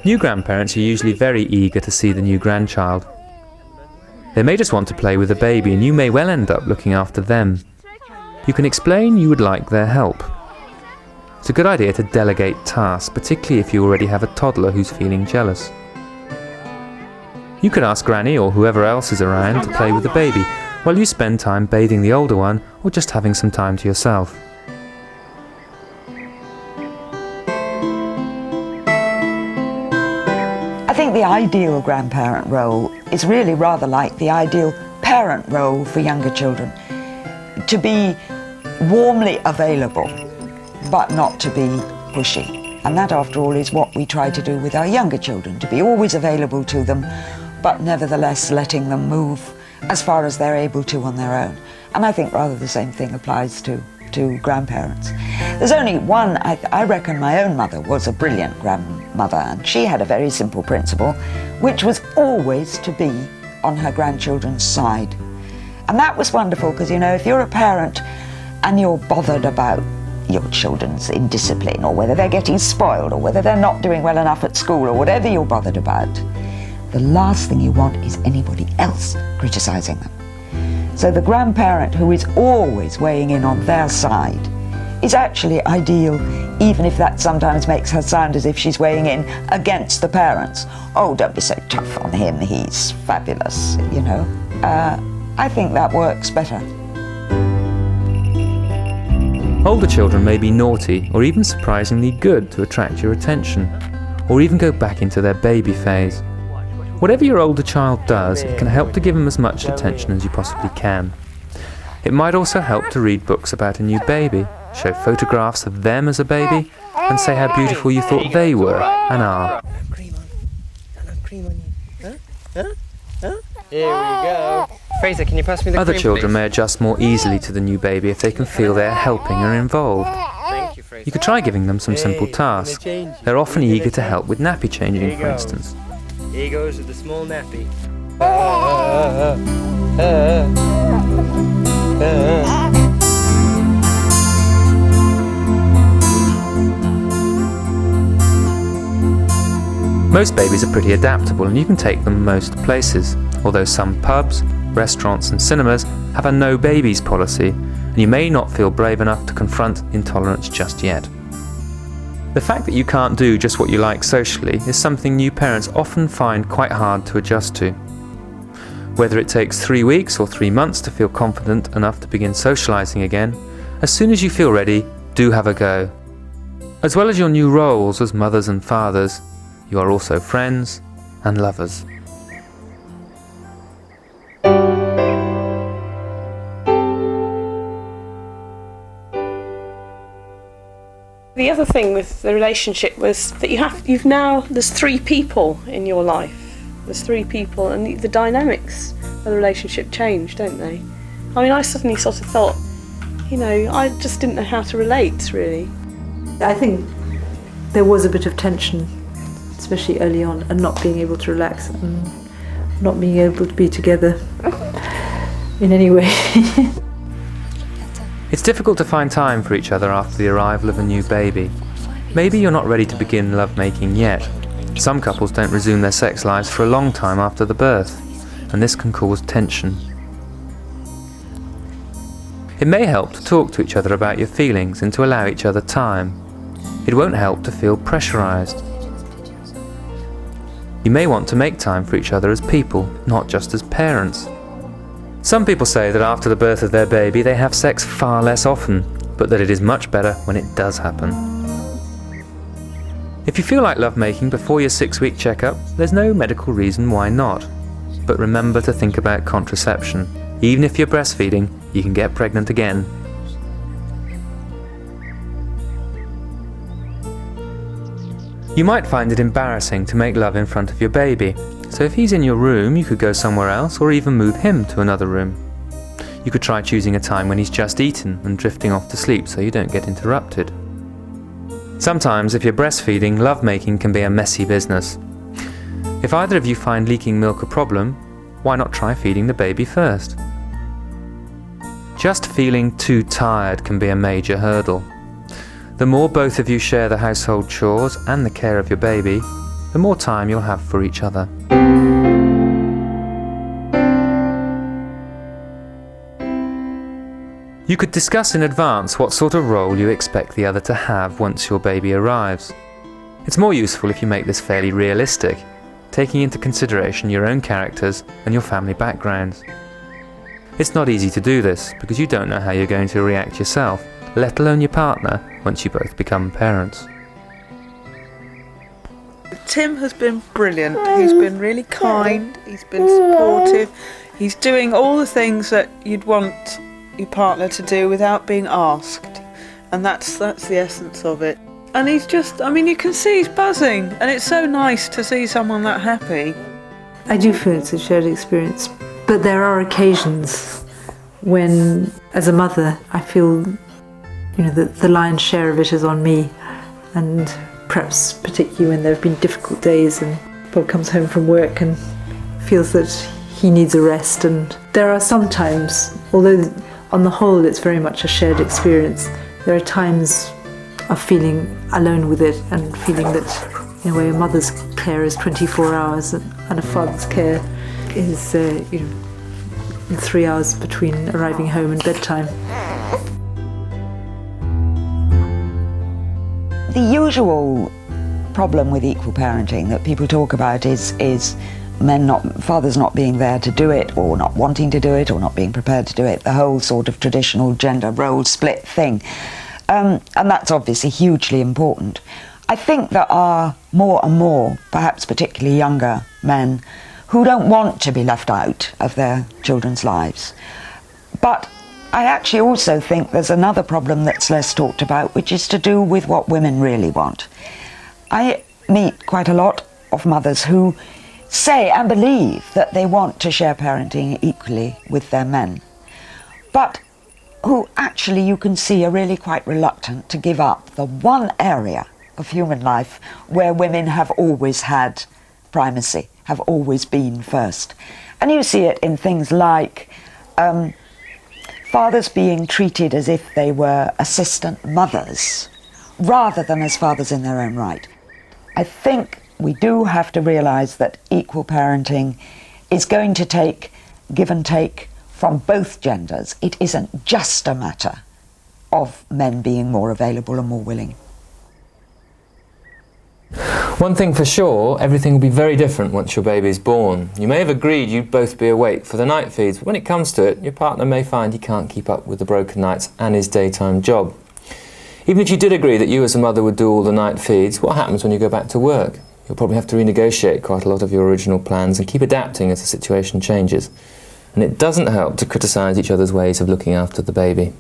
New grandparents are usually very eager to see the new grandchild. They may just want to play with the baby, and you may well end up looking after them. You can explain you would like their help. It's a good idea to delegate tasks, particularly if you already have a toddler who's feeling jealous. You could ask Granny or whoever else is around to play with the baby, while you spend time bathing the older one or just having some time to yourself. I think the ideal grandparent role is really rather like the ideal parent role for younger children. To be warmly available, but not to be pushy. And that, after all, is what we try to do with our younger children, to be always available to them, but nevertheless letting them move as far as they're able to on their own. And I think rather the same thing applies to grandparents. There's only one, I reckon my own mother was a brilliant grandmother, and she had a very simple principle, which was always to be on her grandchildren's side. And that was wonderful, because, you know, if you're a parent and you're bothered about your children's indiscipline, or whether they're getting spoiled, or whether they're not doing well enough at school, or whatever you're bothered about, the last thing you want is anybody else criticising them. So the grandparent who is always weighing in on their side is actually ideal, even if that sometimes makes her sound as if she's weighing in against the parents. Oh, don't be so tough on him, he's fabulous, you know. I think that works better. Older children may be naughty or even surprisingly good to attract your attention, or even go back into their baby phase. Whatever your older child does, it can help to give them as much attention as you possibly can. It might also help to read books about a new baby, show photographs of them as a baby, and say how beautiful you thought they were and are. Here we go. Fraser, can you pass me the Other cream, children please? may adjust more easily to the new baby if they can feel they're helping and involved. Thank you, Fraser. You could try giving them some simple tasks. They're often eager to help with nappy changing, for instance. Here goes with the small nappy. Most babies are pretty adaptable, and you can take them most places, although some pubs, restaurants and cinemas have a no babies policy, and you may not feel brave enough to confront intolerance just yet. The fact that you can't do just what you like socially is something new parents often find quite hard to adjust to. Whether it takes 3 weeks or 3 months to feel confident enough to begin socialising again, as soon as you feel ready, do have a go. As well as your new roles as mothers and fathers, you are also friends and lovers. The other thing with the relationship was that there's 3 people in your life. There's 3 people, and the dynamics of the relationship change, don't they? I mean, I suddenly sort of thought, you know, I just didn't know how to relate, really. I think there was a bit of tension, especially early on, and not being able to relax and not being able to be together in any way. It's difficult to find time for each other after the arrival of a new baby. Maybe you're not ready to begin lovemaking yet. Some couples don't resume their sex lives for a long time after the birth, and this can cause tension. It may help to talk to each other about your feelings and to allow each other time. It won't help to feel pressurized. You may want to make time for each other as people, not just as parents. Some people say that after the birth of their baby they have sex far less often, but that it is much better when it does happen. If you feel like lovemaking before your 6-week checkup, there's no medical reason why not. But remember to think about contraception. Even if you're breastfeeding, you can get pregnant again. You might find it embarrassing to make love in front of your baby, so if he's in your room, you could go somewhere else or even move him to another room. You could try choosing a time when he's just eaten and drifting off to sleep so you don't get interrupted. Sometimes, if you're breastfeeding, lovemaking can be a messy business. If either of you find leaking milk a problem, why not try feeding the baby first? Just feeling too tired can be a major hurdle. The more both of you share the household chores and the care of your baby, the more time you'll have for each other. You could discuss in advance what sort of role you expect the other to have once your baby arrives. It's more useful if you make this fairly realistic, taking into consideration your own characters and your family backgrounds. It's not easy to do this because you don't know how you're going to react yourself, let alone your partner, once you both become parents. Tim has been brilliant. He's been really kind, he's been supportive, he's doing all the things that you'd want your partner to do without being asked, and that's the essence of it. And he's just, I mean, you can see he's buzzing, and it's so nice to see someone that happy. I do feel it's a shared experience, but there are occasions when, as a mother, I feel, that the lion's share of it is on me, and perhaps particularly when there have been difficult days and Bob comes home from work and feels that he needs a rest. And there are some times, although on the whole it's very much a shared experience, there are times of feeling alone with it and feeling that, in a way, a mother's care is 24 hours and a father's care is, 3 hours between arriving home and bedtime. The usual problem with equal parenting that people talk about is fathers not being there to do it, or not wanting to do it, or not being prepared to do it, the whole sort of traditional gender role split thing. And that's obviously hugely important. I think there are more and more, perhaps particularly younger men, who don't want to be left out of their children's lives. But I actually also think there's another problem that's less talked about, which is to do with what women really want. I meet quite a lot of mothers who say and believe that they want to share parenting equally with their men, but who actually, you can see, are really quite reluctant to give up the one area of human life where women have always had primacy, have always been first. And you see it in things like fathers being treated as if they were assistant mothers, rather than as fathers in their own right. I think we do have to realise that equal parenting is going to take give and take from both genders. It isn't just a matter of men being more available and more willing. One thing for sure, everything will be very different once your baby's born. You may have agreed you'd both be awake for the night feeds, but when it comes to it, your partner may find he can't keep up with the broken nights and his daytime job. Even if you did agree that you as a mother would do all the night feeds, what happens when you go back to work? You'll probably have to renegotiate quite a lot of your original plans and keep adapting as the situation changes. And it doesn't help to criticise each other's ways of looking after the baby.